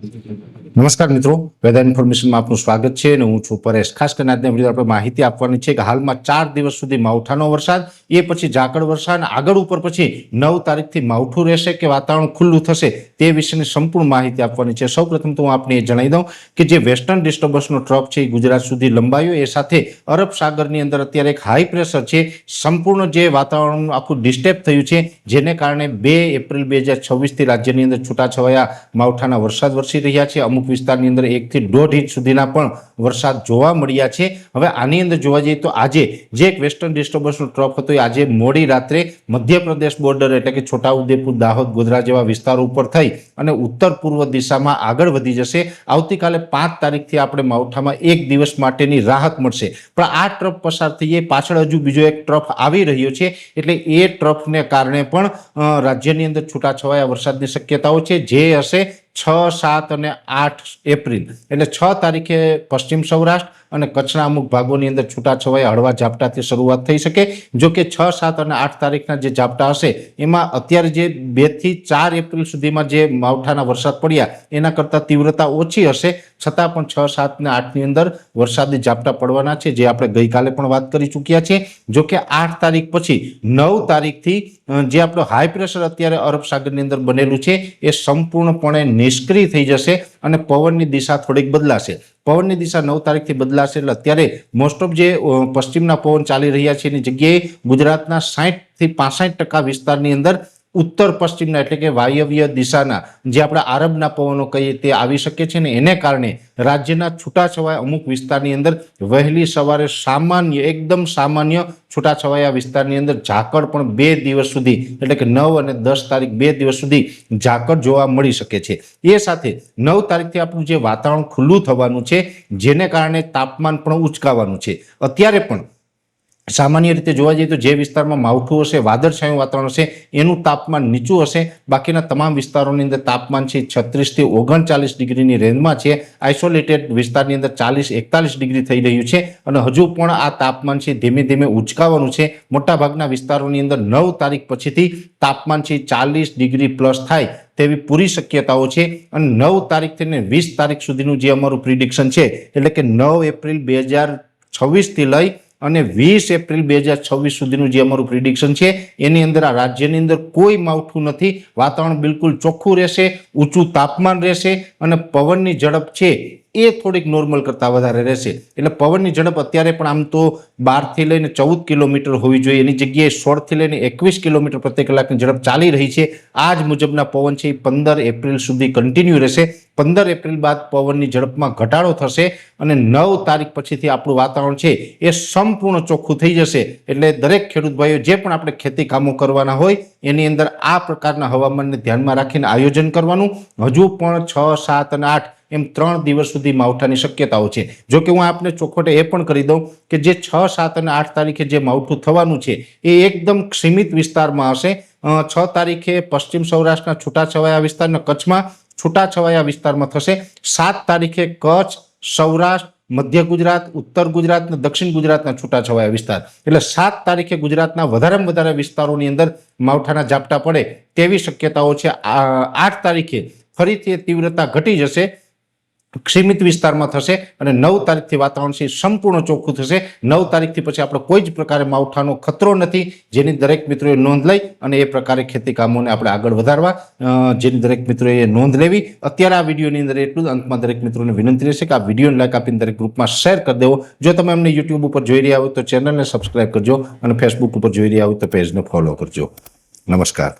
નમસ્કાર મિત્રો, વેધર ઇન્ફોર્મેશનમાં આપનું સ્વાગત છે અને હું છું પરેશ। ખાસ કરીને આજના વિડીયો આપણે માહિતી આપવાની છે કે હાલમાં 4 દિવસ સુધી માવઠાનો વરસાદ, એ પછી ઝાકળ વર્ષા અને આગળ ઉપર પછી 9 તારીખથી માવઠું રહેશે કે વાતાવરણ ખુલ્લું થશે તે વિશેની સંપૂર્ણ માહિતી આપવાની છે। સૌપ્રથમ તો હું આપને એ જણાવી દઉં કે જે વેસ્ટર્ન ડિસ્ટર્બન્સનો ટ્રફ છે એ ગુજરાત સુધી લંબાયો, એ સાથે અરબ સાગરની અંદર અત્યારે એક હાઈ પ્રેશર છે, સંપૂર્ણ જે વાતાવરણ આખું ડિસ્ટર્બ થયું છે, જેને કારણે 2 એપ્રિલ 2026થી રાજ્યની અંદર છૂટાછવાયા માવઠાના વરસાદ વરસી રહ્યા છે। અમુક વિસ્તારની અંદર 1 થી 1.5 ઇંચ સુધીના પણ વરસાદ જોવા મળ્યા છે। હવે આની અંદર જોવા જઈએ તો આજે જે એક વેસ્ટર્ન ડિસ્ટર્બન્સનો ટ્રફ હતો એ આજે મોડી રાત્રે મધ્યપ્રદેશ બોર્ડર એટલે કે છોટાઉદેપુર, દાહોદ, ગોધરા જેવા વિસ્તારો ઉપર થઈ અને ઉત્તર પૂર્વ દિશામાં આગળ વધી જશે। આવતીકાલે 5 તારીખથી આપણે માવઠામાં એક દિવસ માટેની રાહત મળશે, પણ આ ટ્રફ પસાર થઈએ પાછળ હજુ બીજો એક ટ્રફ આવી રહ્યો છે, એટલે એ ટ્રફને કારણે પણ રાજ્યની અંદર છૂટાછવાયા વરસાદની શક્યતાઓ છે, જે હશે 6, 7 અને 8 એપ્રિલ એટલે 6 તારીખે પશ્ચિમ સૌરાષ્ટ્ર અને કચ્છના અમુક ભાગોની અંદર છૂટાછવાયા હળવા ઝાપટાથી શરૂઆત થઈ શકે। જો કે 6, 7 અને 8 તારીખના જે ઝાપટા હશે એમાં અત્યારે જે 2 થી 4 એપ્રિલ સુધીમાં જે માવઠાના વરસાદ પડ્યા એના કરતાં તીવ્રતા ઓછી હશે, છતાં પણ 6, 7 અને 8ની અંદર વરસાદી ઝાપટા પડવાના છે, જે આપણે ગઈકાલે પણ વાત કરી ચૂક્યા છીએ। જો કે 8 તારીખ પછી 9 તારીખથી જે આપણો હાઈ પ્રેશર અત્યારે અરબ સાગરની અંદર બનેલું છે એ સંપૂર્ણપણે નિષ્ક્રિય થઈ જશે અને પવનની દિશા થોડીક બદલાશે। પવનની દિશા 9 તારીખથી બદલાશે એટલે અત્યારે મોસ્ટ ઓફ જે પશ્ચિમના પવન ચાલી રહ્યા છે એની જગ્યાએ ગુજરાતના 60 થી 65% વિસ્તારની અંદર ઉત્તર પશ્ચિમના એટલે કે વાયવ્ય દિશાના જે આપણે આરબના પવનો કહીએ તે આવી શકે છે, ને એને કારણે રાજ્યના છૂટાછવાયા અમુક વિસ્તારની અંદર વહેલી સવારે સામાન્ય, એકદમ સામાન્ય છૂટાછવાયા વિસ્તારની અંદર ઝાકળ પણ 2 દિવસ સુધી એટલે કે 9 અને 10 તારીખ 2 દિવસ સુધી ઝાકળ જોવા મળી શકે છે। એ સાથે 9 તારીખથી આપણું જે વાતાવરણ ખુલ્લું થવાનું છે, જેને કારણે તાપમાન પણ ઉચકાવાનું છે। અત્યારે પણ સામાન્ય રીતે જોવા જઈએ તો જે વિસ્તારમાં માવઠું હશે, વાદળછાયું વાતાવરણ હશે, એનું તાપમાન નીચું હશે। બાકીના તમામ વિસ્તારોની અંદર તાપમાન છે 36 થી 39 ડિગ્રીની રેન્જમાં છે। આઇસોલેટેડ વિસ્તારની અંદર 40-41 ડિગ્રી થઈ રહ્યું છે અને હજુ પણ આ તાપમાન છે ધીમે ધીમે ઉચકાવાનું છે। મોટાભાગના વિસ્તારોની અંદર 9 તારીખ પછીથી તાપમાન છે 40 ડિગ્રી પ્લસ થાય તેવી પૂરી શક્યતાઓ છે અને 9 તારીખથી 20 તારીખ સુધીનું જે અમારું પ્રિડિક્શન છે એટલે કે 9 એપ્રિલ 2026થી લઈ અને 20 એપ્રિલ 2026 સુધીનું જે અમારું પ્રિડિક્શન છે એની અંદર આ રાજ્યની અંદર કોઈ માવઠું નથી, વાતાવરણ બિલકુલ ચોખ્ખું રહેશે, ઊંચું તાપમાન રહેશે અને પવનની ઝડપ છે એ થોડીક નોર્મલ કરતાં વધારે રહેશે। એટલે પવનની ઝડપ અત્યારે પણ આમ તો 12 થી લઈને 14 કિલોમીટર હોવી જોઈએ, એની જગ્યાએ 16 થી લઈને 21 કિલોમીટર પ્રતિ કલાકની ઝડપ ચાલી રહી છે। આ જ મુજબના પવન છે એ 15 એપ્રિલ સુધી કન્ટિન્યુ રહેશે। 15 એપ્રિલ બાદ પવનની ઝડપમાં ઘટાડો થશે અને 9 તારીખ પછીથી આપણું વાતાવરણ છે એ સંપૂર્ણ ચોખ્ખું થઈ જશે। એટલે દરેક ખેડૂત ભાઈઓ જે પણ આપણે ખેતી કામો કરવાના હોય એની અંદર આ પ્રકારના હવામાનને ધ્યાનમાં રાખીને આયોજન કરવાનું। હજુ પણ 6, 7 અને 8 એમ 3 દિવસ સુધી માવઠાની શક્યતાઓ છે। જો કે હું આપને ચોખવટે એ પણ કરી દઉં કે જે 6, 7 અને 8 તારીખે જે માવઠું થવાનું છે એ એકદમ સીમિત વિસ્તારમાં હશે। 6 તારીખે પશ્ચિમ સૌરાષ્ટ્રના છૂટાછવાયા વિસ્તારના કચ્છમાં છૂટાછવાયા વિસ્તારમાં થશે। 7 તારીખે કચ્છ, સૌરાષ્ટ્ર, મધ્ય ગુજરાત, ઉત્તર ગુજરાત અને દક્ષિણ ગુજરાતના છૂટાછવાયા વિસ્તાર એટલે 7 તારીખે ગુજરાતના વધારેમાં વધારે વિસ્તારોની અંદર માવઠાના ઝાપટા પડે તેવી શક્યતાઓ છે। 8 તારીખે ફરીથી તીવ્રતા ઘટી જશે, સીમિત વિસ્તારમાં થશે અને 9 તારીખથી વાતાવરણ છે સંપૂર્ણ ચોખ્ખું થશે। 9 તારીખથી પછી આપણે કોઈ જ પ્રકારે માવઠાનો ખતરો નથી, જેની દરેક મિત્રોએ નોંધ લઈ અને એ પ્રકારે ખેતી કામોને આપણે આગળ વધારવા જેની દરેક મિત્રોએ નોંધ લેવી। અત્યારે આ વિડીયોની અંદર એટલું જ। અંતમાં દરેક મિત્રોને વિનંતી રહેશે કે આ વિડીયોને લાઈક આપીને દરેક ગ્રુપમાં શેર કરી દેવો। જો તમે અમને યુટ્યુબ ઉપર જોઈ રહ્યા હોય તો ચેનલને સબસ્ક્રાઈબ કરજો અને ફેસબુક ઉપર જોઈ રહ્યા હોય તો પેજને ફોલો કરજો। નમસ્કાર।